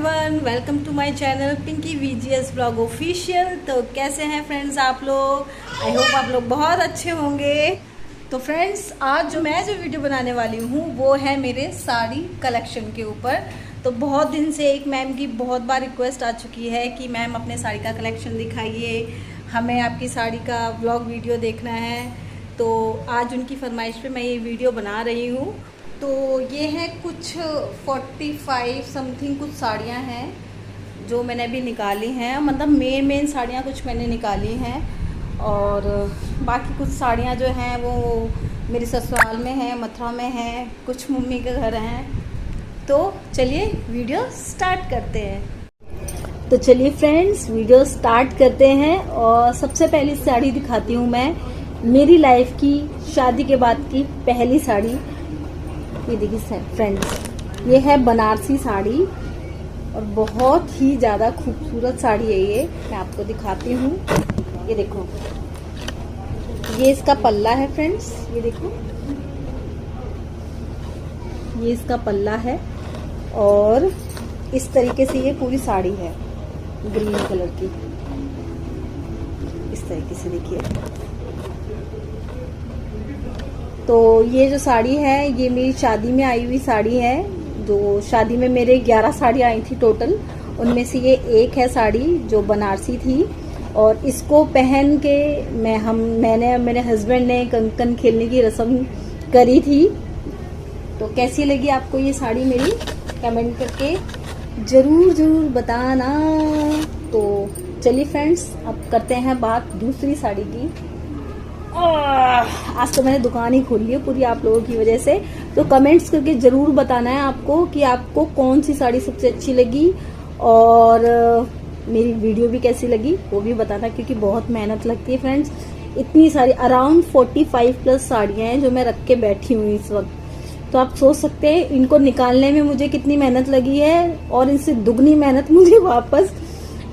Everyone, welcome to my channel Pinky VGS blog official. तो कैसे हैं फ्रेंड्स आप लोग? आई होप आप लोग बहुत अच्छे होंगे। तो फ्रेंड्स, आज जो वीडियो बनाने वाली हूँ वो है मेरे साड़ी कलेक्शन के ऊपर। तो बहुत दिन से एक मैम की बहुत बार रिक्वेस्ट आ चुकी है कि मैम अपने साड़ी का कलेक्शन दिखाइए, हमें आपकी साड़ी का ब्लॉग वीडियो देखना है। तो आज उनकी फरमाइश पे मैं ये वीडियो बना रही हूँ। तो ये है कुछ 45 समथिंग कुछ साड़ियाँ हैं जो मैंने अभी निकाली हैं, मतलब मेन साड़ियाँ कुछ मैंने निकाली हैं और बाकी कुछ साड़ियाँ जो हैं वो मेरे ससुराल में हैं, मथुरा में हैं, कुछ मम्मी के घर हैं। तो चलिए वीडियो स्टार्ट करते हैं। तो चलिए फ्रेंड्स, वीडियो स्टार्ट करते हैं और सबसे पहली साड़ी दिखाती हूँ मैं, मेरी लाइफ की शादी के बाद की पहली साड़ी। ये देखिए फ्रेंड्स, ये है बनारसी साड़ी और बहुत ही ज़्यादा खूबसूरत साड़ी है ये। मैं आपको दिखाती हूँ, ये देखो, ये इसका पल्ला है फ्रेंड्स, ये देखो, ये इसका पल्ला है और इस तरीके से ये पूरी साड़ी है ग्रीन कलर की, इस तरीके से देखिए। तो ये जो साड़ी है ये मेरी शादी में आई हुई साड़ी है। जो शादी में मेरे 11 साड़ियाँ आई थी टोटल, उनमें से ये एक है साड़ी जो बनारसी थी और इसको पहन के मैंने मेरे हस्बैंड ने कंकन खेलने की रस्म करी थी। तो कैसी लगी आपको ये साड़ी मेरी, कमेंट करके ज़रूर बताना। तो चलिए फ्रेंड्स, अब करते हैं बात दूसरी साड़ी की। आज तो मैंने दुकान ही खोल ली है पूरी आप लोगों की वजह से। तो कमेंट्स करके ज़रूर बताना है आपको कि आपको कौन सी साड़ी सबसे अच्छी लगी और मेरी वीडियो भी कैसी लगी वो भी बताना, क्योंकि बहुत मेहनत लगती है फ्रेंड्स। इतनी सारी अराउंड 45 प्लस साड़ियाँ हैं जो मैं रख के बैठी हूँ इस वक्त। तो आप सोच सकते हैं इनको निकालने में मुझे कितनी मेहनत लगी है और इनसे दुगनी मेहनत मुझे वापस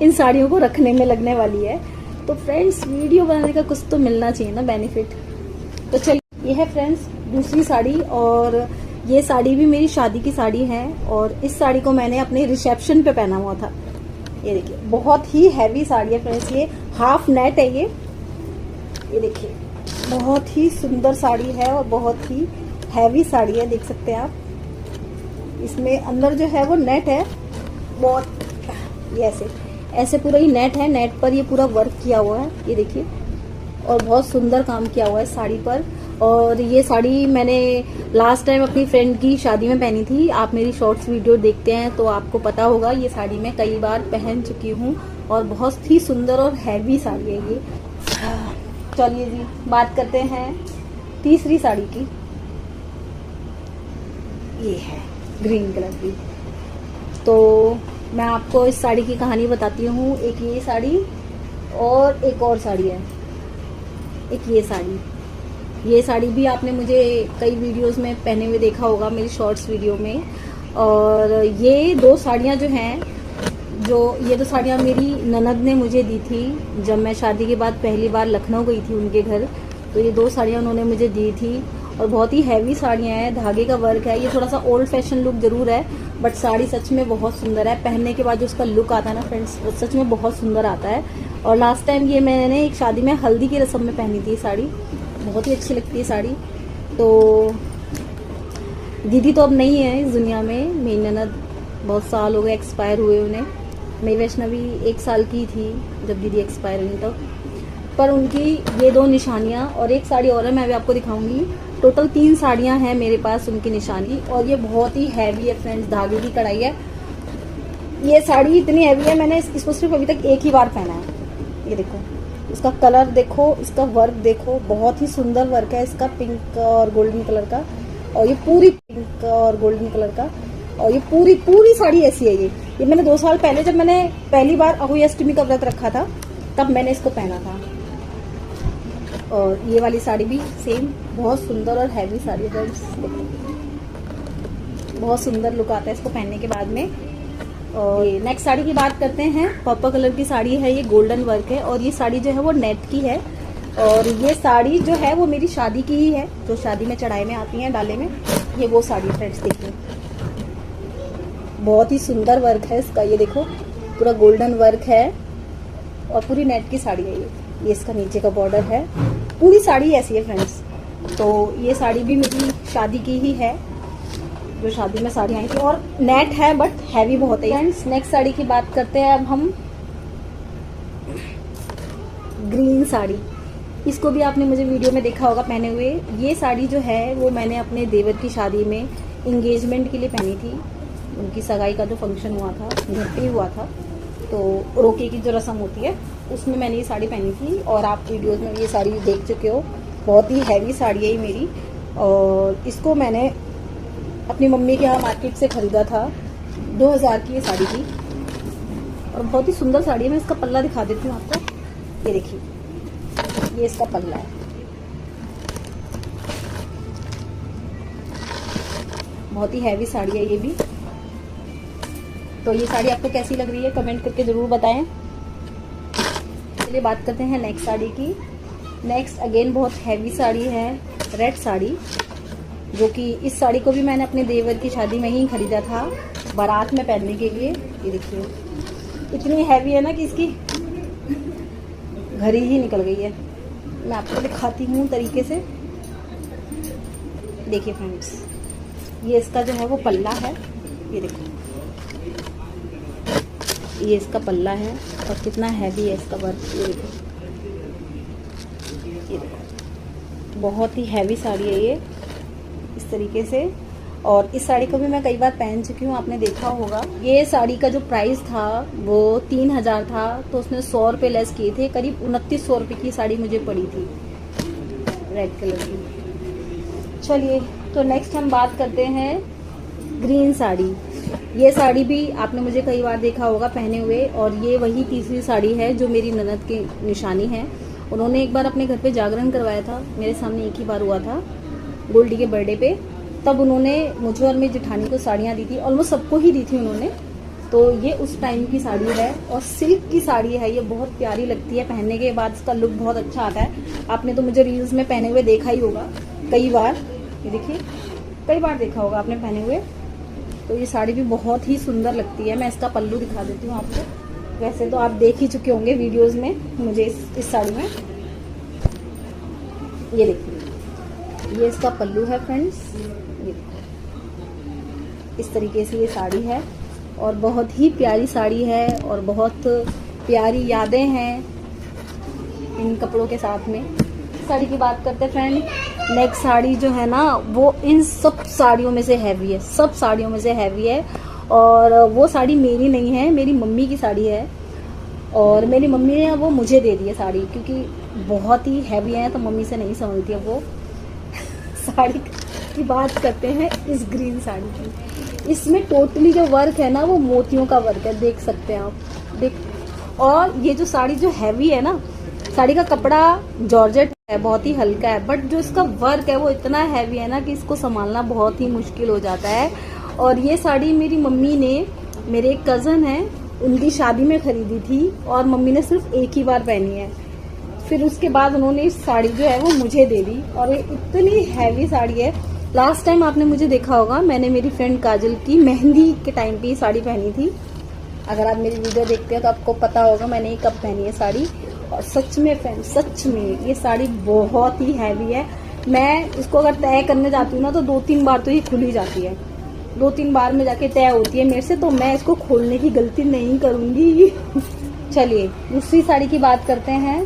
इन साड़ियों को रखने में लगने वाली है। तो फ्रेंड्स, वीडियो बनाने का कुछ तो मिलना चाहिए ना बेनिफिट। तो चलिए, ये है फ्रेंड्स दूसरी साड़ी और ये साड़ी भी मेरी शादी की साड़ी है और इस साड़ी को मैंने अपने रिसेप्शन पे पहना हुआ था। ये देखिए, बहुत ही हैवी साड़ी है फ्रेंड्स, ये हाफ नेट है ये देखिए, बहुत ही सुंदर साड़ी है और बहुत ही हैवी साड़ी है, देख सकते हैं आप। इसमें अंदर जो है वो नेट है, बहुत ये ऐसे पूरा ही नेट है, नेट पर ये पूरा वर्क किया हुआ है, ये देखिए, और बहुत सुंदर काम किया हुआ है साड़ी पर। और ये साड़ी मैंने लास्ट टाइम अपनी फ्रेंड की शादी में पहनी थी। आप मेरी शॉर्ट्स वीडियो देखते हैं तो आपको पता होगा, ये साड़ी मैं कई बार पहन चुकी हूँ और बहुत ही सुंदर और हैवी साड़ी है ये। चलिए जी, बात करते हैं तीसरी साड़ी की। ये है ग्रीन कलर की। तो मैं आपको इस साड़ी की कहानी बताती हूँ। एक ये साड़ी और एक और साड़ी है, एक ये साड़ी भी आपने मुझे कई वीडियोस में पहने हुए देखा होगा, मेरी शॉर्ट्स वीडियो में। और ये दो साड़ियाँ जो हैं, ये दो साड़ियाँ मेरी ननद ने मुझे दी थी जब मैं शादी के बाद पहली बार लखनऊ गई थी उनके घर। तो ये दो साड़ियाँ उन्होंने मुझे दी थी और बहुत ही हैवी साड़ियाँ हैं, धागे का वर्क है। ये थोड़ा सा ओल्ड फैशन लुक जरूर है बट साड़ी सच में बहुत सुंदर है। पहनने के बाद जो उसका लुक आता है ना फ्रेंड्स, वो सच में बहुत सुंदर आता है। और लास्ट टाइम ये मैंने एक शादी में हल्दी की रस्म में पहनी थी साड़ी, बहुत ही अच्छी लगती है साड़ी। तो दीदी तो अब नहीं है इस दुनिया में, मेरी ननद बहुत साल हो गए एक्सपायर हुए उन्हें। मेरी वैष्णवी 1 साल की थी जब दीदी एक्सपायर हुई तब। पर उनकी ये दो निशानियाँ और एक साड़ी और है, मैं अभी आपको दिखाऊंगी। टोटल 3 साड़ियाँ हैं मेरे पास उनकी निशानी और ये बहुत ही हैवी है फ्रेंड्स, धागे की कढ़ाई है। ये साड़ी इतनी हैवी है, मैंने इसको सिर्फ अभी तक एक ही बार पहना है। ये देखो, इसका कलर देखो, इसका वर्क देखो, बहुत ही सुंदर वर्क है इसका, पिंक और गोल्डन कलर का। और ये पूरी पिंक और गोल्डन कलर का, और ये पूरी साड़ी ऐसी है। ये मैंने 2 साल पहले जब मैंने पहली बार अहोई अष्टमी का व्रत रखा था तब मैंने इसको पहना था। और ये वाली साड़ी भी सेम बहुत सुंदर और हैवी साड़ी है फ्रेंड्स, बहुत सुंदर लुक आता है इसको पहनने के बाद में। और ये नेक्स्ट साड़ी की बात करते हैं। पर्पल कलर की साड़ी है, ये गोल्डन वर्क है और ये साड़ी जो है वो नेट की है। और ये साड़ी जो है वो मेरी शादी की ही है, जो शादी में चढ़ाई में आती है डाले में, ये वो साड़ी फ्रेंड्स देखिए, बहुत ही सुंदर वर्क है इसका, ये देखो पूरा गोल्डन वर्क है और पूरी नेट की साड़ी है ये इसका नीचे का बॉर्डर है, पूरी साड़ी ऐसी है फ्रेंड्स। तो ये साड़ी भी मेरी शादी की ही है, जो शादी में साड़ी आई थी, और नेट है बट हैवी बहुत है। फ्रेंड्स नेक्स्ट साड़ी की बात करते हैं अब हम, ग्रीन साड़ी। इसको भी आपने मुझे वीडियो में देखा होगा पहने हुए। ये साड़ी जो है वो मैंने अपने देवर की शादी में इंगेजमेंट के लिए पहनी थी। उनकी सगाई का जो फंक्शन हुआ था घर पे हुआ था, तो रोके की जो रस्म होती है उसमें मैंने ये साड़ी पहनी थी, और आप वीडियोस में ये साड़ी देख चुके हो। बहुत ही हैवी साड़ी है ये मेरी, और इसको मैंने अपनी मम्मी के यहाँ मार्केट से ख़रीदा था। 2000 की ये साड़ी थी और बहुत ही सुंदर साड़ी है। मैं इसका पल्ला दिखा देती हूँ आपको, ये देखिए ये इसका पल्ला है। बहुत ही हैवी साड़ी है ये भी। तो ये साड़ी आपको कैसी लग रही है कमेंट करके ज़रूर बताएं। चलिए बात करते हैं नेक्स्ट साड़ी की। नेक्स्ट अगेन बहुत हैवी साड़ी है, रेड साड़ी, जो कि इस साड़ी को भी मैंने अपने देवर की शादी में ही खरीदा था बारात में पहनने के लिए। ये देखिए इतनी हैवी है ना कि इसकी घड़ी ही निकल गई है। मैं आपको दिखाती हूँ तरीके से, देखिए फ्रेंड्स ये इसका जो है वो पल्ला है, ये देखो ये इसका पल्ला है और कितना हैवी है इसका वर्क, ये देखो बहुत ही हैवी साड़ी है ये इस तरीके से। और इस साड़ी को भी मैं कई बार पहन चुकी हूँ, आपने देखा होगा। ये साड़ी का जो प्राइस था वो 3000 था, तो उसने 100 रुपये लेस किए थे, करीब 2900 रुपये की साड़ी मुझे पड़ी थी रेड कलर की। चलिए तो नेक्स्ट हम बात करते हैं ग्रीन साड़ी। ये साड़ी भी आपने मुझे कई बार देखा होगा पहने हुए, और ये वही तीसरी साड़ी है जो मेरी ननद की निशानी है। उन्होंने एक बार अपने घर पे जागरण करवाया था, मेरे सामने एक ही बार हुआ था गोल्डी के बर्थडे पे, तब उन्होंने मुझे और मेरी जेठानी को साड़ियाँ दी थी, ऑलमोस्ट सबको ही दी थी उन्होंने। तो ये उस टाइम की साड़ी है और सिल्क की साड़ी है, ये बहुत प्यारी लगती है, पहनने के बाद इसका लुक बहुत अच्छा आता है। आपने तो मुझे रील्स में पहने हुए देखा ही होगा कई बार, ये देखिए कई बार देखा होगा आपने पहने हुए। तो ये साड़ी भी बहुत ही सुंदर लगती है। मैं इसका पल्लू दिखा देती हूँ आपको, वैसे तो आप देख ही चुके होंगे वीडियोज़ में मुझे इस साड़ी में। ये देखिए ये इसका पल्लू है फ्रेंड्स, ये इस तरीके से ये साड़ी है और बहुत ही प्यारी साड़ी है और बहुत प्यारी यादें हैं इन कपड़ों के साथ में। साड़ी की बात करते हैं फ्रेंड, नेक्स्ट साड़ी जो है ना वो इन सब साड़ियों में से हैवी है, सब साड़ियों में से हैवी है। और वो साड़ी मेरी नहीं है, मेरी मम्मी की साड़ी है, और मेरी मम्मी ने वो मुझे दे दी है साड़ी, क्योंकि बहुत ही हैवी है तो मम्मी से नहीं संभलती है वो। साड़ी की बात करते हैं इस ग्रीन साड़ी की। इसमें टोटली जो वर्क है ना वो मोतियों का वर्क है, देख सकते हैं आप देख। और ये जो साड़ी जो हैवी है ना, साड़ी का कपड़ा जॉर्जेट है, बहुत ही हल्का है, बट जो इसका वर्क है वो इतना हैवी है ना कि इसको संभालना बहुत ही मुश्किल हो जाता है। और ये साड़ी मेरी मम्मी ने, मेरे एक कज़न है उनकी शादी में खरीदी थी और मम्मी ने सिर्फ एक ही बार पहनी है, फिर उसके बाद उन्होंने इस साड़ी जो है वो मुझे दे दी। और ये इतनी हैवी साड़ी है। लास्ट टाइम आपने मुझे देखा होगा, मैंने मेरी फ्रेंड काजल की मेहंदी के टाइम पे ये साड़ी पहनी थी। अगर आप मेरी वीडियो देखते हैं तो आपको पता होगा मैंने ये कब पहनी है साड़ी। और सच में फ्रेंड, सच में ये साड़ी बहुत ही हैवी है। मैं इसको अगर तय करने जाती हूँ ना तो 2-3 बार तो ये खुल ही जाती है, 2-3 बार में जाके तय होती है मेरे से, तो मैं इसको खोलने की गलती नहीं करूँगी। चलिए दूसरी साड़ी की बात करते हैं।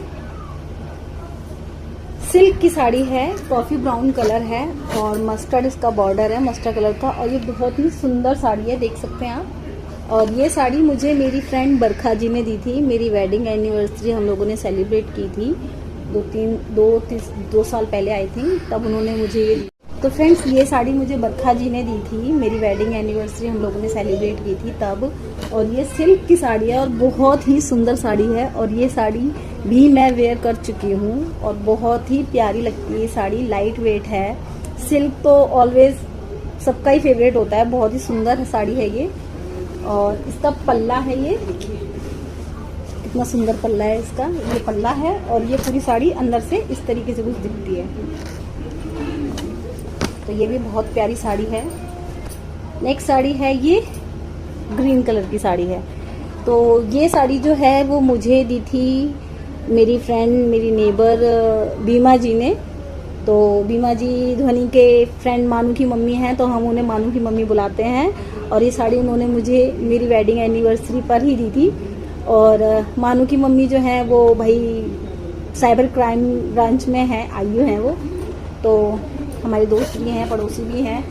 सिल्क की साड़ी है, कॉफी ब्राउन कलर है और मस्टर्ड इसका बॉर्डर है, मस्टर्ड कलर का, और ये बहुत ही सुंदर साड़ी है, देख सकते हैं आप। और ये साड़ी मुझे मेरी फ्रेंड बरखा जी ने दी थी, मेरी वेडिंग एनिवर्सरी हम लोगों ने सेलिब्रेट की थी 2 साल पहले आई थी, तब उन्होंने मुझे ये दी। तो फ्रेंड्स ये साड़ी मुझे बरखा जी ने दी थी, मेरी वेडिंग एनिवर्सरी हम लोगों ने सेलिब्रेट की थी तब। और ये सिल्क की साड़ी है और बहुत ही सुंदर साड़ी है, और ये साड़ी भी मैं वेयर कर चुकी हूँ और बहुत ही प्यारी लगती है ये साड़ी। लाइट वेट है, सिल्क तो ऑलवेज सबका ही फेवरेट होता है, बहुत ही सुंदर साड़ी है ये। और इसका पल्ला है, ये देखिए कितना सुंदर पल्ला है इसका, ये पल्ला है। और ये पूरी साड़ी अंदर से इस तरीके से कुछ दिखती है, तो ये भी बहुत प्यारी साड़ी है। नेक्स्ट साड़ी है ये ग्रीन कलर की साड़ी है। तो ये साड़ी जो है वो मुझे दी थी मेरी फ्रेंड, मेरी नेबर बीमा जी ने। तो बीमा जी ध्वनि के फ्रेंड मानू की मम्मी हैं, तो हम उन्हें मानू की मम्मी बुलाते हैं। और ये साड़ी उन्होंने मुझे मेरी वेडिंग एनिवर्सरी पर ही दी थी। और मानू की मम्मी जो है वो भाई साइबर क्राइम ब्रांच में है, आईयू हैं वो। तो हमारे दोस्त भी हैं, पड़ोसी भी हैं।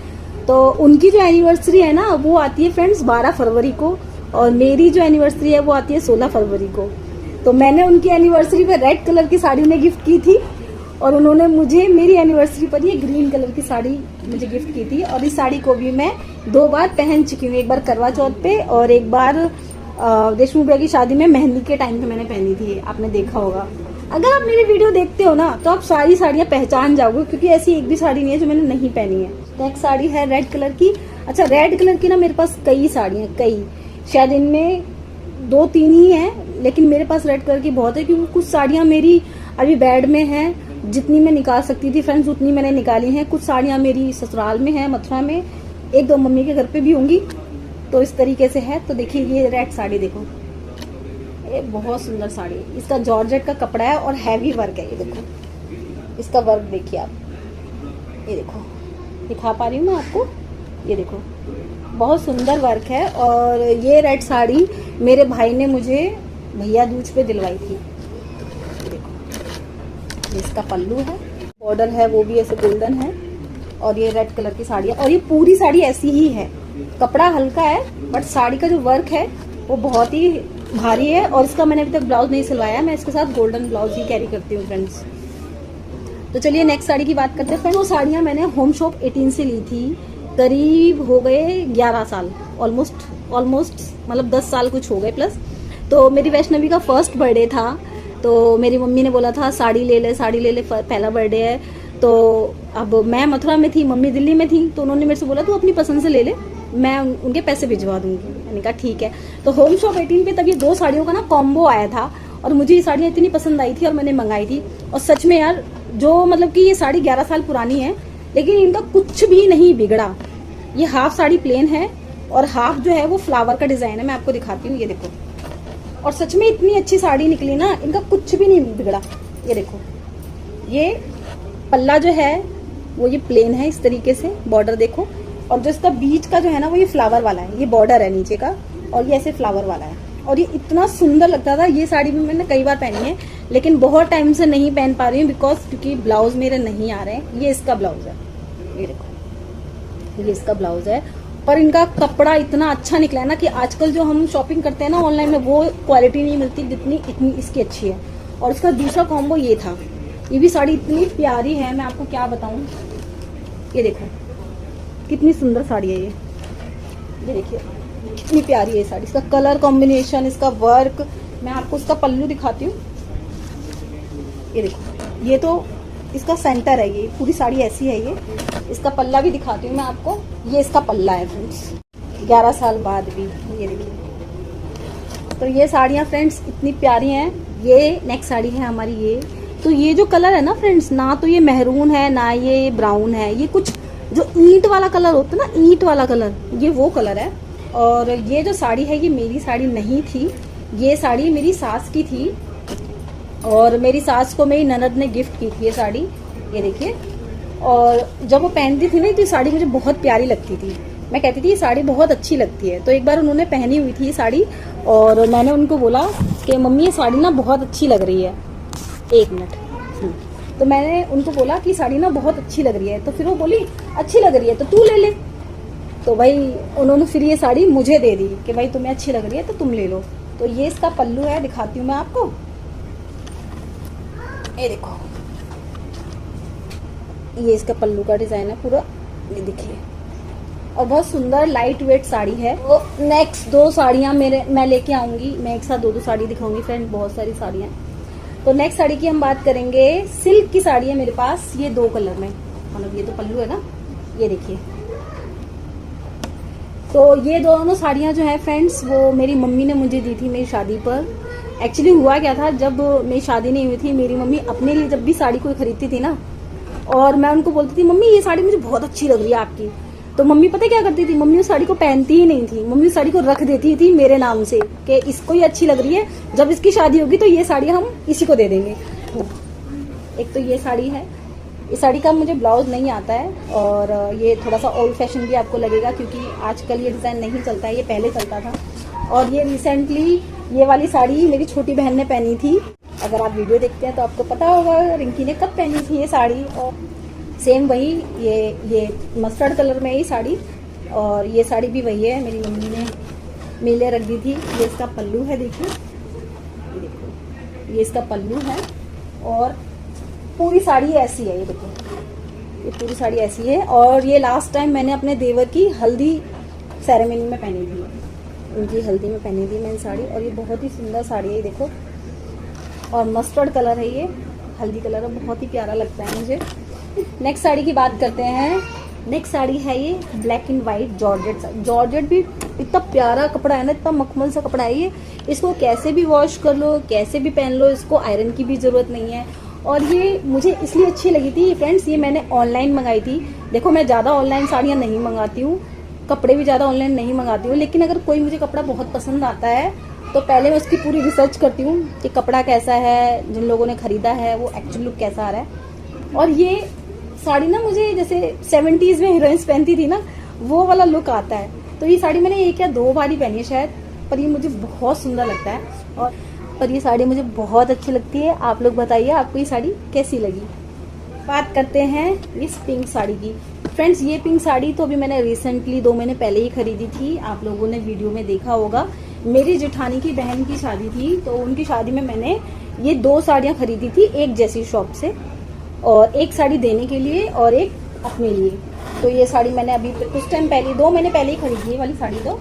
तो उनकी जो एनिवर्सरी है ना वो आती है फ्रेंड्स 12 फरवरी को, और मेरी जो एनिवर्सरी है वो आती है 16 फरवरी को। तो मैंने उनकी एनिवर्सरी पर रेड कलर की साड़ी उन्हें गिफ्ट की थी, और उन्होंने मुझे मेरी एनिवर्सरी पर ये ग्रीन कलर की साड़ी मुझे गिफ्ट की थी। और इस साड़ी को भी मैं 2 बार पहन चुकी हूँ, एक बार करवा चौथ पे और एक बार देशमुख भैया की शादी में मेहंदी के टाइम पे मैंने पहनी थी, आपने देखा होगा। अगर आप मेरी वीडियो देखते हो ना तो आप सारी साड़ियाँ पहचान जाओगे, क्योंकि ऐसी एक भी साड़ी नहीं है जो मैंने नहीं पहनी है। नेक्स्ट साड़ी है रेड कलर की। अच्छा, रेड कलर की ना मेरे पास कई साड़ियाँ, कई, शायद इनमें 2-3 ही हैं, लेकिन मेरे पास रेड कलर की बहुत है, क्योंकि कुछ साड़ियाँ मेरी अभी बेड में हैं। जितनी मैं निकाल सकती थी फ्रेंड्स उतनी मैंने निकाली हैं। कुछ साड़ियाँ मेरी ससुराल में हैं, मथुरा में, 1-2 मम्मी के घर पे भी होंगी। तो इस तरीके से है। तो देखिए ये रेड साड़ी देखो, ये बहुत सुंदर साड़ी है। इसका जॉर्जेट का कपड़ा है और हैवी वर्क है। ये देखो इसका वर्क देखिए आप, ये देखो, दिखा पा रही हूँ मैं आपको, ये देखो बहुत सुंदर वर्क है। और ये रेड साड़ी मेरे भाई ने मुझे भैया दूज पे दिलवाई थी। इसका पल्लू है, बॉर्डर है वो भी ऐसे गोल्डन है, और ये रेड कलर की साड़ी है। और ये पूरी साड़ी ऐसी ही है, कपड़ा हल्का है बट साड़ी का जो वर्क है वो बहुत ही भारी है। और इसका मैंने अभी तक ब्लाउज नहीं सिलवाया, मैं इसके साथ गोल्डन ब्लाउज ही कैरी करती हूँ फ्रेंड्स। तो चलिए नेक्स्ट साड़ी की बात करते हैं फ्रेंड्स। वो साड़ियाँ मैंने होम शॉप 18 से ली थी, करीब हो गए 11 साल, ऑलमोस्ट मतलब 10 साल कुछ हो गए प्लस। तो मेरी वैष्णवी का फर्स्ट बर्थडे था, तो मेरी मम्मी ने बोला था साड़ी ले ले, साड़ी ले ले, पहला बर्थडे है। तो अब मैं मथुरा में थी, मम्मी दिल्ली में थी, तो उन्होंने मेरे से बोला तू अपनी पसंद से ले ले, मैं उनके पैसे भिजवा दूंगी। मैंने कहा ठीक है। तो होम शॉप 18 पे तब ये 2 साड़ियों का ना कॉम्बो आया था, और मुझे ये साड़ियाँ इतनी पसंद आई थी और मैंने मंगाई थी। और सच में यार, जो मतलब कि ये साड़ी 11 साल पुरानी है, लेकिन इनका कुछ भी नहीं बिगड़ा। ये हाफ साड़ी प्लेन है और हाफ जो है वो फ्लावर का डिजाइन है। मैं आपको दिखाती हूँ, ये देखो। और सच में इतनी अच्छी साड़ी निकली ना, इनका कुछ भी नहीं बिगड़ा। ये देखो, ये पल्ला जो है वो ये प्लेन है इस तरीके से, बॉर्डर देखो। और जो इसका बीच का जो है ना वो ये फ्लावर वाला है, ये बॉर्डर है नीचे का, और ये ऐसे फ्लावर वाला है। और ये इतना सुंदर लगता था। ये साड़ी भी मैंने कई बार पहनी है, लेकिन बहुत टाइम से नहीं पहन पा रही हूँ क्योंकि ब्लाउज मेरे नहीं आ रहे हैं। ये इसका ब्लाउज है, ये देखो, ये इसका ब्लाउज है। पर इनका कपड़ा इतना अच्छा निकला है ना कि आजकल जो हम शॉपिंग करते हैं ना ऑनलाइन में, वो क्वालिटी नहीं मिलती जितनी इतनी इसकी अच्छी है। और इसका दूसरा कॉम्बो ये था। ये भी साड़ी इतनी प्यारी है, मैं आपको क्या बताऊं। ये देखो कितनी सुंदर साड़ी है ये देखिए कितनी प्यारी है साड़ी। इसका कलर कॉम्बिनेशन, इसका वर्क, मैं आपको इसका पल्लू दिखाती हूँ। ये देखो, ये तो इसका सेंटर है, ये पूरी साड़ी ऐसी है। ये इसका पल्ला भी दिखाती हूँ मैं आपको, ये इसका पल्ला है फ्रेंड्स, 11 साल बाद भी। ये देखिए, तो ये साड़ियाँ फ्रेंड्स इतनी प्यारी हैं। ये नेक्स्ट साड़ी है हमारी ये। तो ये जो कलर है ना फ्रेंड्स, ना तो ये मेहरून है ना ये ब्राउन है, ये कुछ जो ईंट वाला कलर होता है ना, ईंट वाला कलर, ये वो कलर है। और ये जो साड़ी है ये मेरी साड़ी नहीं थी, ये साड़ी मेरी सास की थी, और मेरी सास को मेरी ननद ने गिफ्ट की थी ये साड़ी। ये देखिए, और जब वो पहनती थी ना तो ये साड़ी मुझे बहुत प्यारी लगती थी। मैं कहती थी ये साड़ी बहुत अच्छी लगती है। तो एक बार उन्होंने पहनी हुई थी ये साड़ी, और मैंने उनको बोला कि मम्मी ये साड़ी ना बहुत अच्छी लग रही है। 1 मिनट। तो मैंने उनको बोला कि साड़ी ना बहुत अच्छी लग रही है। तो फिर वो बोली अच्छी लग रही है तो तू ले ले। तो भाई उन्होंने फिर ये साड़ी मुझे दे दी कि भाई तुम्हें अच्छी लग रही है तो तुम ले लो। तो ये इसका पल्लू है, दिखाती हूँ मैं आपको। ये देखो, ये इसका पल्लू का डिजाइन है पूरा, ये देखिए। और बहुत सुंदर लाइट वेट साड़ी है। तो नेक्स्ट 2 साड़ियाँ मैं लेके आऊंगी, मैं एक साथ 2 साड़ी दिखाऊंगी फ्रेंड, बहुत सारी साड़ियाँ। तो नेक्स्ट साड़ी की हम बात करेंगे। सिल्क की साड़ी है मेरे पास, ये 2 कलर में, मतलब ये तो पल्लू है ना, ये देखिए। तो ये दोनों साड़ियाँ जो है फ्रेंड्स वो मेरी मम्मी ने मुझे दी थी मेरी शादी पर। एक्चुअली हुआ क्या था, जब मेरी शादी नहीं हुई थी, मेरी मम्मी अपने लिए जब भी साड़ी कोई खरीदती थी ना, और मैं उनको बोलती थी मम्मी ये साड़ी मुझे बहुत अच्छी लग रही है आपकी, तो मम्मी पता क्या करती थी, मम्मी उस साड़ी को पहनती ही नहीं थी, मम्मी उस साड़ी को रख देती थी मेरे नाम से कि इसको ही अच्छी लग रही है, जब इसकी शादी होगी तो ये साड़ी हम इसी को दे देंगे। एक तो ये साड़ी है, इस साड़ी का मुझे ब्लाउज नहीं आता है और ये थोड़ा सा ओल्ड फैशन भी आपको लगेगा क्योंकि आजकल ये डिज़ाइन नहीं चलता है, ये पहले चलता था। और ये रिसेंटली ये वाली साड़ी मेरी छोटी बहन ने पहनी थी, अगर आप वीडियो देखते हैं तो आपको पता होगा रिंकी ने कब पहनी थी ये साड़ी। और सेम वही ये मस्टर्ड कलर में ही साड़ी, और ये साड़ी भी वही है, मेरी मम्मी ने मेरे लिए रख दी थी। ये इसका पल्लू है, देखिए ये इसका पल्लू है और पूरी साड़ी ऐसी है, ये देखो ये पूरी साड़ी ऐसी है। और ये लास्ट टाइम मैंने अपने देवर की हल्दी सेरेमनी में पहनी थी, उनकी हल्दी में पहनी थी मैंने साड़ी, और ये बहुत ही सुंदर साड़ी है, ये देखो। और मस्टर्ड कलर है, ये हल्दी कलर है, बहुत ही प्यारा लगता है मुझे। नेक्स्ट साड़ी की बात करते हैं। नेक्स्ट साड़ी है ये black and white georgette. Georgette भी इतना प्यारा कपड़ा है ना, इतना मखमल सा कपड़ा है ये, इसको कैसे भी वॉश कर लो, कैसे भी पहन लो, इसको आयरन की भी ज़रूरत नहीं है। और ये मुझे इसलिए अच्छी लगी थी फ्रेंड्स, ये मैंने ऑनलाइन मंगाई थी। देखो मैं ज़्यादा ऑनलाइन साड़ियाँ नहीं मंगाती हूँ, कपड़े भी ज़्यादा ऑनलाइन नहीं मंगाती हूँ, लेकिन अगर कोई मुझे कपड़ा बहुत पसंद आता है तो पहले मैं उसकी पूरी रिसर्च करती हूँ कि कपड़ा कैसा है, जिन लोगों ने ख़रीदा है वो एक्चुअल लुक कैसा आ रहा है। और ये साड़ी ना मुझे जैसे 70s में हीरोइंस पहनती थी ना, वो वाला लुक आता है। तो ये साड़ी मैंने एक या दो बार ही पहनी है शायद, पर ये मुझे बहुत सुंदर लगता है और ये साड़ी मुझे बहुत अच्छी लगती है। आप लोग बताइए आपको ये साड़ी कैसी लगी। बात करते हैं इस पिंक साड़ी की। फ्रेंड्स ये पिंक साड़ी तो अभी मैंने रिसेंटली 2 महीने पहले ही खरीदी थी, आप लोगों ने वीडियो में देखा होगा। मेरी जेठानी की बहन की शादी थी, तो उनकी शादी में मैंने ये 2 साड़ियाँ खरीदी थी एक जैसी शॉप से, और एक साड़ी देने के लिए और एक अपने लिए। तो ये साड़ी मैंने अभी कुछ टाइम पहले 2 महीने पहले ही खरीदी है वाली साड़ी तो,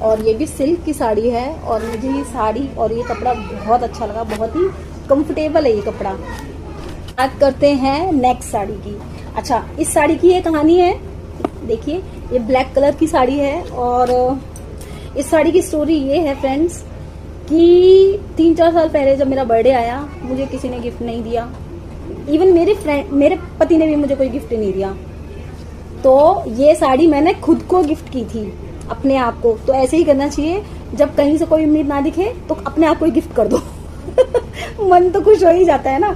और ये भी सिल्क की साड़ी है। और मुझे ये साड़ी और ये कपड़ा बहुत अच्छा लगा, बहुत ही कंफर्टेबल है ये कपड़ा। बात करते हैं नेक्स्ट साड़ी की। अच्छा इस साड़ी की ये कहानी है, देखिए ये ब्लैक कलर की साड़ी है और इस साड़ी की स्टोरी ये है फ्रेंड्स कि 3-4 साल पहले जब मेरा बर्थडे आया, मुझे किसी ने गिफ्ट नहीं दिया, इवन मेरे पति ने भी मुझे कोई गिफ्ट नहीं दिया। तो ये साड़ी मैंने खुद को गिफ्ट की थी, अपने आप को। तो ऐसे ही करना चाहिए, जब कहीं से कोई उम्मीद ना दिखे तो अपने आप को ही गिफ्ट कर दो मन तो खुश हो ही जाता है ना।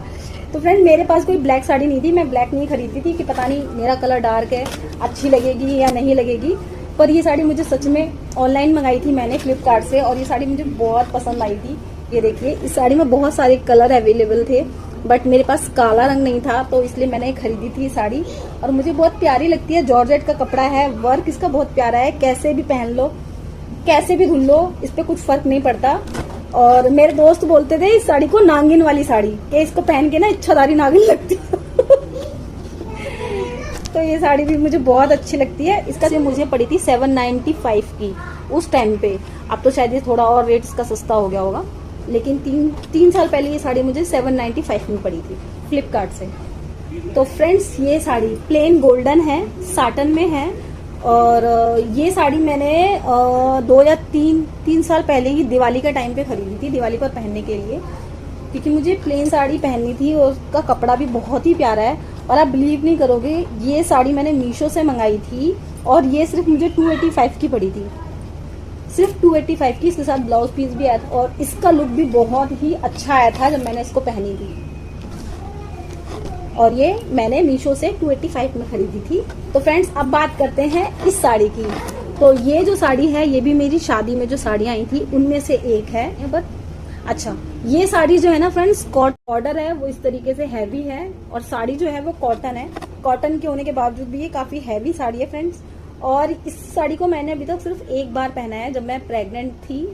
तो फ्रेंड मेरे पास कोई ब्लैक साड़ी नहीं थी, मैं ब्लैक नहीं खरीदती थी कि पता नहीं मेरा कलर डार्क है, अच्छी लगेगी या नहीं लगेगी। पर ये साड़ी मुझे सच में ऑनलाइन मंगाई थी मैंने फ्लिपकार्ट से, और ये साड़ी मुझे बहुत पसंद आई थी। ये देखिए इस साड़ी में बहुत सारे कलर अवेलेबल थे, बट मेरे पास काला रंग नहीं था, तो इसलिए मैंने खरीदी थी साड़ी। और मुझे बहुत प्यारी लगती है, जॉर्जेट का कपड़ा है, वर्क इसका बहुत प्यारा है, कैसे भी पहन लो, कैसे भी धुल लो, इस पे कुछ फर्क नहीं पड़ता। और मेरे दोस्त बोलते थे इस साड़ी को नागिन वाली साड़ी, कि इसको पहन के ना इच्छाधारी नागिन लगती है तो ये साड़ी भी मुझे बहुत अच्छी लगती है। इसका जो मुझे पड़ी थी 795 की उस टाइम पे, अब तो शायद ये थोड़ा और रेट इसका सस्ता हो गया होगा, लेकिन 3 साल पहले ये साड़ी मुझे 795 में पड़ी थी फ्लिपकार्ट से। तो फ्रेंड्स ये साड़ी प्लेन गोल्डन है, साटन में है, और ये साड़ी मैंने 2 या 3 साल पहले ही दिवाली का टाइम पे खरीदी थी, दिवाली पर पहनने के लिए, क्योंकि मुझे प्लेन साड़ी पहननी थी और उसका कपड़ा भी बहुत ही प्यारा है। और आप बिलीव नहीं करोगे, ये साड़ी मैंने मीशो से मंगाई थी और ये सिर्फ मुझे 285 की पड़ी थी, सिर्फ 285 की। इसके साथ ब्लाउज पीस भी आया था और इसका लुक भी बहुत ही अच्छा आया था जब मैंने इसको पहनी थी। और ये मैंने मीशो से 285 में खरीदी थी। तो फ्रेंड्स अब बात करते हैं इस साड़ी की। तो ये जो साड़ी है ये भी मेरी शादी में जो साड़ियाँ आई थी उनमें से एक है। बट अच्छा ये साड़ी जो है ना फ्रेंड्स, बॉर्डर है वो इस तरीके से हैवी है, और साड़ी जो है वो कॉटन है। कॉटन के होने के बावजूद भी ये काफी हैवी साड़ी है फ्रेंड्स। और इस साड़ी को मैंने अभी तक सिर्फ एक बार पहना है, जब मैं प्रेग्नेंट थी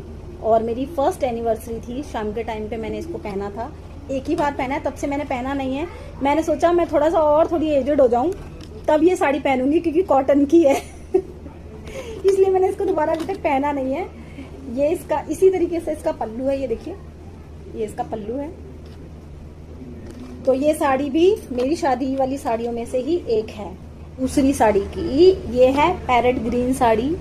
और मेरी फर्स्ट एनिवर्सरी थी, शाम के टाइम पे मैंने इसको पहना था। एक ही बार पहना है, तब से मैंने पहना नहीं है। मैंने सोचा मैं थोड़ा सा और थोड़ी एजेड हो जाऊं तब ये साड़ी पहनूंगी, क्योंकि कॉटन की है इसलिए मैंने इसको दोबारा अभी तक पहना नहीं है। ये इसका इसी तरीके से इसका पल्लू है, ये देखिए ये इसका पल्लू है। तो ये साड़ी भी मेरी शादी वाली साड़ियों में से ही एक है। दूसरी साड़ी की ये है पैरेट ग्रीन साड़ी,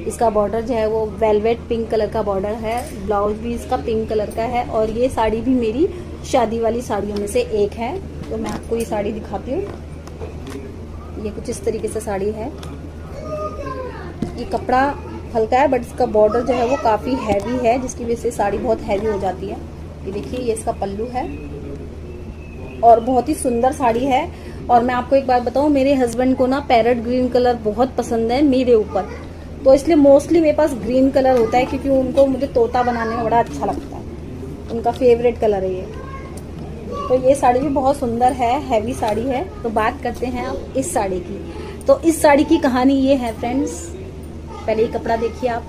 इसका बॉर्डर जो है वो वेलवेट पिंक कलर का बॉर्डर है, ब्लाउज भी इसका पिंक कलर का है, और ये साड़ी भी मेरी शादी वाली साड़ियों में से एक है। तो मैं आपको ये साड़ी दिखाती हूँ, ये कुछ इस तरीके से साड़ी है। ये कपड़ा हल्का है बट इसका बॉर्डर जो है वो काफ़ी हैवी है, जिसकी वजह से साड़ी बहुत हैवी हो जाती है। ये देखिए, ये इसका पल्लू है और बहुत ही सुंदर साड़ी है। और मैं आपको एक बात बताऊं, मेरे हस्बैंड को ना पैरेट ग्रीन कलर बहुत पसंद है मेरे ऊपर, तो इसलिए मोस्टली मेरे पास ग्रीन कलर होता है, क्योंकि उनको मुझे तोता बनाने में बड़ा अच्छा लगता है, उनका फेवरेट कलर है ये। तो ये साड़ी भी बहुत सुंदर है, हैवी साड़ी है। तो बात करते हैं अब इस साड़ी की। तो इस साड़ी की कहानी ये है फ्रेंड्स, पहले ये कपड़ा देखिए आप,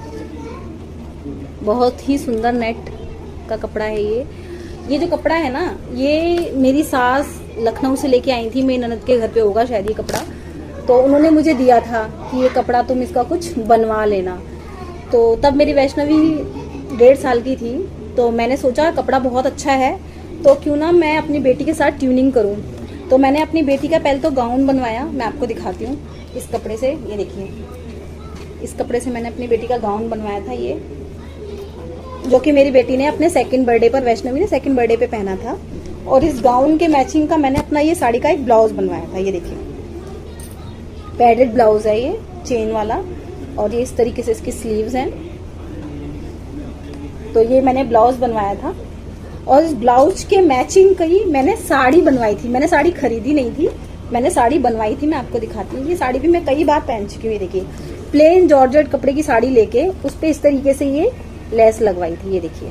बहुत ही सुंदर नेट का कपड़ा है ये जो कपड़ा है ना, ये मेरी सास लखनऊ से लेके आई थी, मेरी ननद के घर पे होगा शायद ये कपड़ा, तो उन्होंने मुझे दिया था कि ये कपड़ा तुम इसका कुछ बनवा लेना। तो तब मेरी वैष्णवी 1.5 साल की थी, तो मैंने सोचा कपड़ा बहुत अच्छा है तो क्यों ना मैं अपनी बेटी के साथ ट्यूनिंग करूं। तो मैंने अपनी बेटी का पहले तो गाउन बनवाया, मैं आपको दिखाती हूँ इस कपड़े से। ये देखिए, इस कपड़े से मैंने अपनी बेटी का गाउन बनवाया था, ये जो कि मेरी बेटी ने अपने 2nd बर्थडे पर, वैष्णवी ने 2nd बर्थडे पे पहना था। और इस गाउन के मैचिंग का मैंने अपना ये साड़ी का एक ब्लाउज बनवाया था। ये देखिए, पैडेड ब्लाउज है ये, चेन वाला, और ये इस तरीके से इसकी स्लीव्स हैं। तो ये मैंने ब्लाउज बनवाया था और इस ब्लाउज के मैचिंग की मैंने साड़ी बनवाई थी। मैंने साड़ी खरीदी नहीं थी, मैंने साड़ी बनवाई थी। मैं आपको दिखाती हूँ, ये साड़ी भी मैं कई बार पहन चुकी हूँ। ये देखिए, प्लेन जॉर्जेट कपड़े की साड़ी लेके उस पर इस तरीके से ये लेस लगवाई थी। ये देखिए,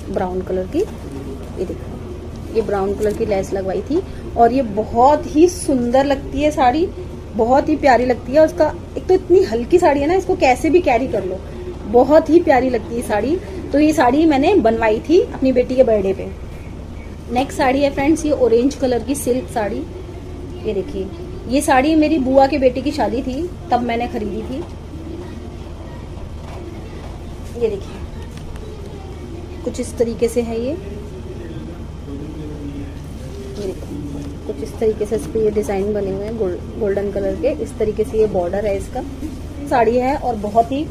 ब्राउन कलर की, ये देखो, ये ब्राउन कलर की लेस लगवाई थी। और ये बहुत ही सुंदर लगती है साड़ी, बहुत ही प्यारी लगती है। उसका एक तो इतनी हल्की साड़ी है ना, इसको कैसे भी कैरी कर लो, बहुत ही प्यारी लगती है साड़ी। तो ये साड़ी मैंने बनवाई थी अपनी बेटी के बर्थडे पे। नेक्स्ट साड़ी है फ्रेंड्स, ये ऑरेंज कलर की सिल्क साड़ी। ये देखिए, ये साड़ी मेरी बुआ के बेटे की शादी थी, तब मैंने खरीदी थी। ये देखिए, कुछ इस तरीके से है ये देखो, कुछ इस तरीके से इस पे ये डिजाइन बने हुए हैं गोल्डन कलर के। इस तरीके से ये बॉर्डर है इसका, साड़ी है और बहुत ही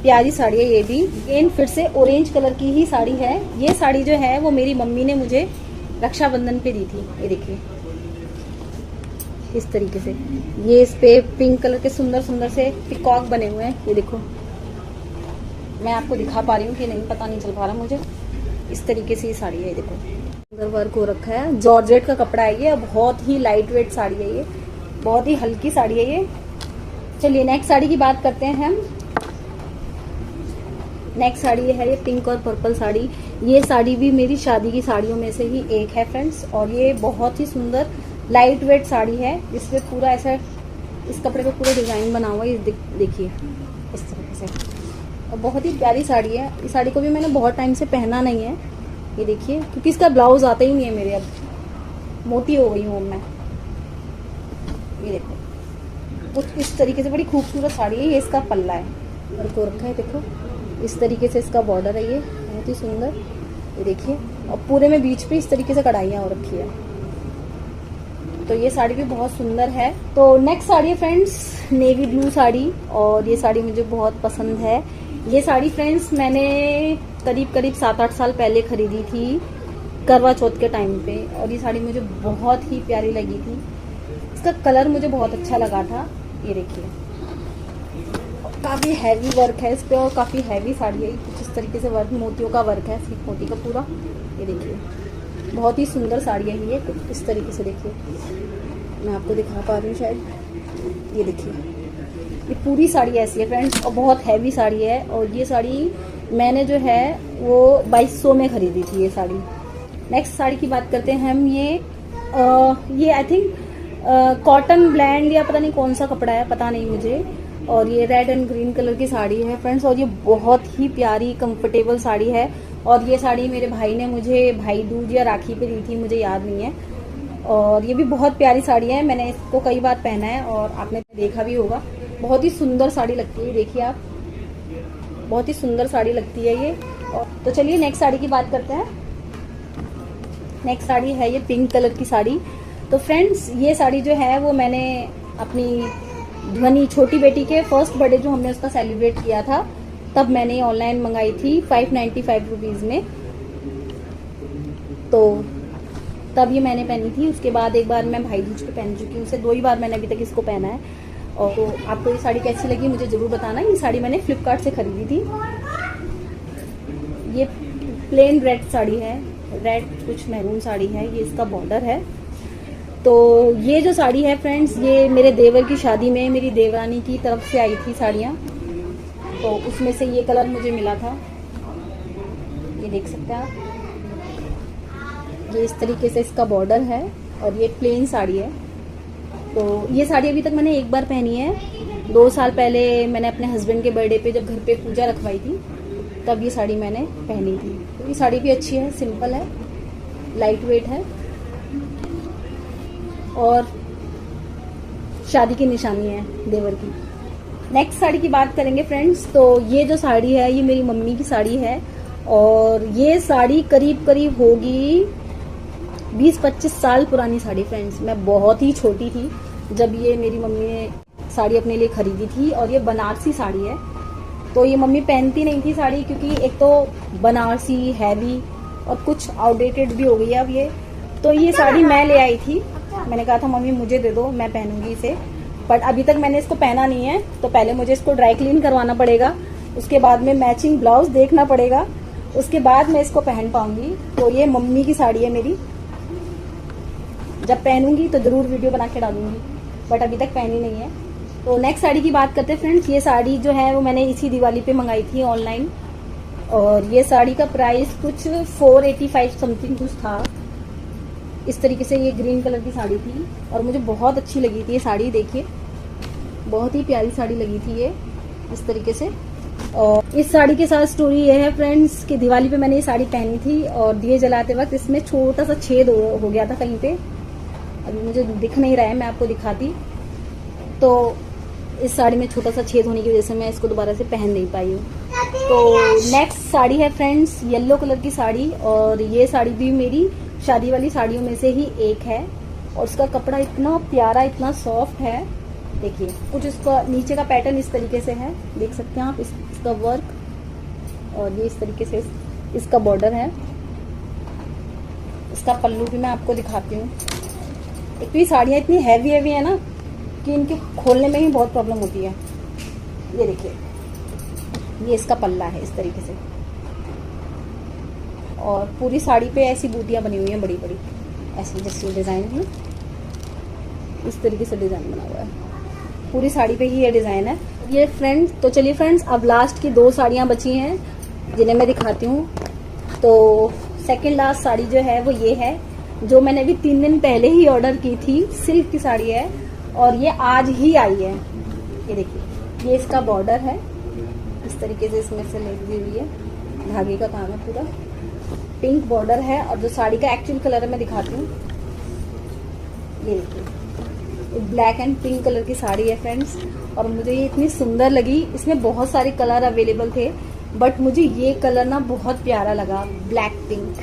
प्यारी साड़ी है ये भी। एंड फिर से ऑरेंज कलर की ही साड़ी है। ये साड़ी जो है वो मेरी मम्मी ने मुझे रक्षाबंधन पे दी थी। ये देखिए, इस तरीके से ये इस पे पिंक कलर के सुंदर सुंदर से पिकॉक बने हुए हैं। ये देखो, मैं आपको दिखा पा रही हूँ कि नहीं, पता नहीं चल पा रहा मुझे। इस तरीके से ये साड़ी है, ये देखो, अंदर वर्क हो रखा है, जॉर्जेट का कपड़ा है ये, बहुत ही लाइट वेट साड़ी है ये, बहुत ही हल्की साड़ी है ये। चलिए नेक्स्ट साड़ी की बात करते हैं हम। नेक्स्ट साड़ी है ये पिंक और पर्पल साड़ी। ये साड़ी भी मेरी शादी की साड़ियों में से ही एक है फ्रेंड्स, और ये बहुत ही सुंदर लाइट वेट साड़ी है। इसपे पूरा ऐसा, इस कपड़े पे पूरा डिजाइन बना हुआ है, देखिए इस तरीके से, और बहुत ही प्यारी साड़ी है। इस साड़ी को भी मैंने बहुत टाइम से पहना नहीं है, ये देखिए, क्योंकि इसका ब्लाउज आता ही नहीं है मेरे, अब मोटी हो गई हूँ मैं। ये देखो, कुछ इस तरीके से बड़ी खूबसूरत साड़ी है। ये इसका पल्ला है, वर्क हो रखा है, देखो इस तरीके से इसका बॉर्डर है, ये बहुत ही सुंदर। ये देखिए, और पूरे में बीच पे इस तरीके से कढ़ाइयाँ हो रखी है। तो ये साड़ी भी बहुत सुंदर है। तो नेक्स्ट साड़ी है फ्रेंड्स, नेवी ब्लू साड़ी, और ये साड़ी मुझे बहुत पसंद है। ये साड़ी फ्रेंड्स मैंने करीब 7-8 साल पहले खरीदी थी, करवा चौथ के टाइम पे, और ये साड़ी मुझे बहुत ही प्यारी लगी थी। इसका कलर मुझे बहुत अच्छा लगा था। ये देखिए, काफ़ी हैवी वर्क है इस पे, और काफ़ी हैवी साड़ी है। कुछ इस तरीके से वर्क, मोतियों का वर्क है, सिर्फ मोती का पूरा। ये देखिए, बहुत ही सुंदर साड़ी है ये, कुछ इस तरीके से देखिए, मैं आपको दिखा पा रही हूँ शायद। ये देखिए, ये पूरी साड़ी ऐसी है फ्रेंड्स, और बहुत हैवी साड़ी है। और ये साड़ी मैंने जो है वो 2200 में खरीदी थी ये साड़ी। नेक्स्ट साड़ी की बात करते हैं हम। ये आई थिंक कॉटन ब्लैंड या पता नहीं कौन सा कपड़ा है, पता नहीं मुझे। और ये रेड एंड ग्रीन कलर की साड़ी है फ्रेंड्स, और ये बहुत ही प्यारी कंफर्टेबल साड़ी है। और ये साड़ी मेरे भाई ने मुझे भाई दूज या राखी पे दी थी, मुझे याद नहीं है। और ये भी बहुत प्यारी साड़ी है, मैंने इसको कई बार पहना है और आपने देखा भी होगा। बहुत ही सुंदर साड़ी लगती है, देखिए आप, बहुत ही सुंदर साड़ी लगती है ये। और तो चलिए नेक्स्ट साड़ी की बात करते हैं। नेक्स्ट साड़ी है ये पिंक कलर की साड़ी। तो फ्रेंड्स, ये साड़ी जो है वो मैंने अपनी ध्वनि छोटी बेटी के फर्स्ट बर्थडे जो हमने उसका सेलिब्रेट किया था, तब मैंने ऑनलाइन मंगाई थी 595 रुपीज़ में। तो तब ये मैंने पहनी थी। उसके बाद एक बार मैं भाई दूज पे पहन चुकी हूँ, उसे 2 ही बार मैंने अभी तक इसको पहना है। और तो आपको ये साड़ी कैसी लगी मुझे ज़रूर बताना। ये साड़ी मैंने फ्लिपकार्ट से खरीदी थी। ये प्लेन रेड साड़ी है, रेड कुछ मैरून साड़ी है, ये इसका बॉर्डर है। तो ये जो साड़ी है फ्रेंड्स, ये मेरे देवर की शादी में मेरी देवरानी की तरफ से आई थी साड़ियाँ, तो उसमें से ये कलर मुझे मिला था। ये देख सकते हैं आप, ये इस तरीके से इसका बॉर्डर है और ये प्लेन साड़ी है। तो ये साड़ी अभी तक मैंने एक बार पहनी है। 2 साल पहले मैंने अपने हस्बैंड के बर्थडे पे जब घर पे पूजा रखवाई थी तब ये साड़ी मैंने पहनी थी। तो ये साड़ी भी अच्छी है, सिंपल है, लाइट वेट है और शादी की निशानी है देवर की। नेक्स्ट साड़ी की बात करेंगे फ्रेंड्स, तो ये जो साड़ी है ये मेरी मम्मी की साड़ी है और ये साड़ी करीब करीब होगी 20-25 साल पुरानी साड़ी फ्रेंड्स। मैं बहुत ही छोटी थी जब ये मेरी मम्मी ने साड़ी अपने लिए खरीदी थी और ये बनारसी साड़ी है। तो ये मम्मी पहनती नहीं थी साड़ी क्योंकि एक तो बनारसी हैवी और कुछ आउटडेटेड भी हो गई है अब ये। तो ये साड़ी मैं ले आई थी, मैंने कहा था मम्मी मुझे दे दो, मैं पहनूंगी इसे, बट अभी तक मैंने इसको पहना नहीं है। तो पहले मुझे इसको ड्राई क्लीन करवाना पड़ेगा, उसके बाद में मैचिंग ब्लाउज देखना पड़ेगा, उसके बाद मैं इसको पहन पाऊंगी। तो ये मम्मी की साड़ी है मेरी, जब पहनूंगी तो जरूर वीडियो बना के डालूंगी, बट अभी तक पहनी नहीं है। तो नेक्स्ट साड़ी की बात करते हैं फ्रेंड्स। ये साड़ी जो है वो मैंने इसी दिवाली पे मंगाई थी ऑनलाइन और ये साड़ी का प्राइस कुछ 485 समथिंग कुछ था। इस तरीके से ये ग्रीन कलर की साड़ी थी और मुझे बहुत अच्छी लगी थी ये साड़ी। देखिए बहुत ही प्यारी साड़ी लगी थी ये इस तरीके से। और इस साड़ी के साथ स्टोरी ये है फ्रेंड्स कि दिवाली पे मैंने ये साड़ी पहनी थी और दिए जलाते वक्त इसमें छोटा सा छेद हो गया था कहीं पे, अभी मुझे दिख नहीं रहा है, मैं आपको दिखाती। तो इस साड़ी में छोटा सा छेद होने की वजह से मैं इसको दोबारा से पहन नहीं पाई हूँ। तो नेक्स्ट साड़ी है फ्रेंड्स येलो कलर की साड़ी और ये साड़ी भी मेरी शादी वाली साड़ियों में से ही एक है और इसका कपड़ा इतना प्यारा, इतना सॉफ्ट है। देखिए कुछ इसका नीचे का पैटर्न इस तरीके से है, देख सकते हैं आप इसका वर्क, और ये इस तरीके से इसका बॉर्डर है। इसका पल्लू भी मैं आपको दिखाती हूँ। एक तो ये साड़ियाँ इतनी हैवी है ना कि इनके खोलने में ही बहुत प्रॉब्लम होती है। ये देखिए ये इसका पल्ला है इस तरीके से और पूरी साड़ी पे ऐसी बूटियां बनी हुई हैं बड़ी बड़ी, ऐसी जैसी डिज़ाइन है, इस तरीके से डिज़ाइन बना हुआ है पूरी साड़ी पे ही ये डिज़ाइन है ये फ्रेंड्स। तो चलिए फ्रेंड्स अब लास्ट की 2 साड़ियाँ बची हैं जिन्हें मैं दिखाती हूँ। तो सेकेंड लास्ट साड़ी जो है वो ये है जो मैंने अभी 3 दिन पहले ही ऑर्डर की थी। सिल्क की साड़ी है और ये आज ही आई है। ये देखिए ये इसका बॉर्डर है, इस तरीके से इसमें से लेस दी हुई है, धागे का काम है पूरा, पिंक बॉर्डर है। और जो साड़ी का एक्चुअल कलर है मैं दिखाती हूँ, ये देखिए ब्लैक एंड पिंक कलर की साड़ी है फ्रेंड्स और मुझे ये इतनी सुंदर लगी। इसमें बहुत सारे कलर अवेलेबल थे बट मुझे ये कलर ना बहुत प्यारा लगा, ब्लैक पिंक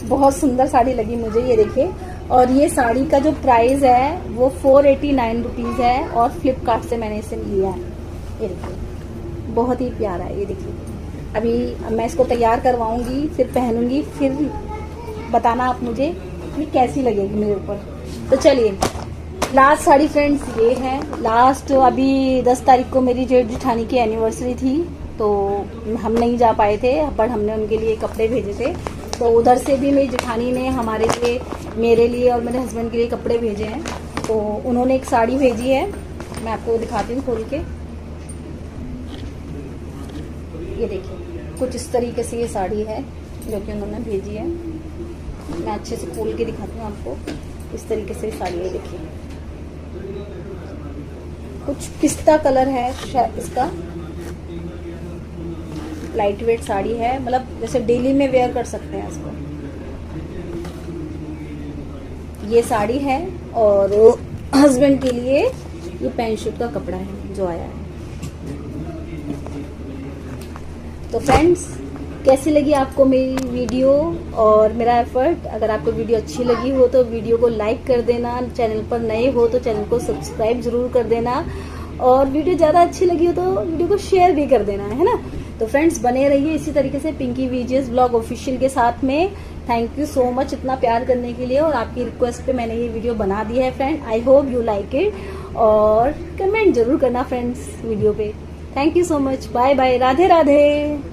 बहुत सुंदर साड़ी लगी मुझे। ये देखिए और ये साड़ी का जो प्राइस है वो 489 रुपीज़ है और फ्लिपकार्ट से मैंने इसे लिया है। ये देखिए बहुत ही प्यारा है। ये देखिए अभी मैं इसको तैयार करवाऊंगी, फिर पहनूंगी, फिर बताना आप मुझे कि कैसी लगेगी मेरे ऊपर। तो चलिए लास्ट साड़ी फ्रेंड्स ये है लास्ट। अभी 10 तारीख को मेरी जेठ जेठानी की एनिवर्सरी थी तो हम नहीं जा पाए थे बट हमने उनके लिए कपड़े भेजे थे। तो उधर से भी मेरी जेठानी ने हमारे लिए, मेरे लिए और मेरे हस्बैंड के लिए कपड़े भेजे हैं। तो उन्होंने एक साड़ी भेजी है, मैं आपको दिखाती हूँ खोल के। ये देखिए कुछ इस तरीके से ये साड़ी है जो कि उन्होंने भेजी है। मैं अच्छे से खोल के दिखाती हूँ आपको। इस तरीके से साड़ी है, देखिए कुछ पिस्ता कलर है इसका, लाइट वेट साड़ी है, मतलब जैसे डेली में वेयर कर सकते हैं इसको। ये साड़ी है और हस्बैंड के लिए ये पैंट शर्ट का कपड़ा है जो आया है। तो फ्रेंड्स कैसी लगी आपको मेरी वीडियो और मेरा एफर्ट? अगर आपको वीडियो अच्छी लगी हो तो वीडियो को लाइक कर देना, चैनल पर नए हो तो चैनल को सब्सक्राइब जरूर कर देना और वीडियो ज़्यादा अच्छी लगी हो तो वीडियो को शेयर भी कर देना है ना। तो फ्रेंड्स बने रहिए इसी तरीके से पिंकी वीजीएस ब्लॉग ऑफिशियल के साथ में। थैंक यू सो मच इतना प्यार करने के लिए और आपकी रिक्वेस्ट पे मैंने ये वीडियो बना दी है friend. I hope you like it और कमेंट जरूर करना फ्रेंड्स वीडियो पे। Thank you so much, bye bye, Radhe Radhe.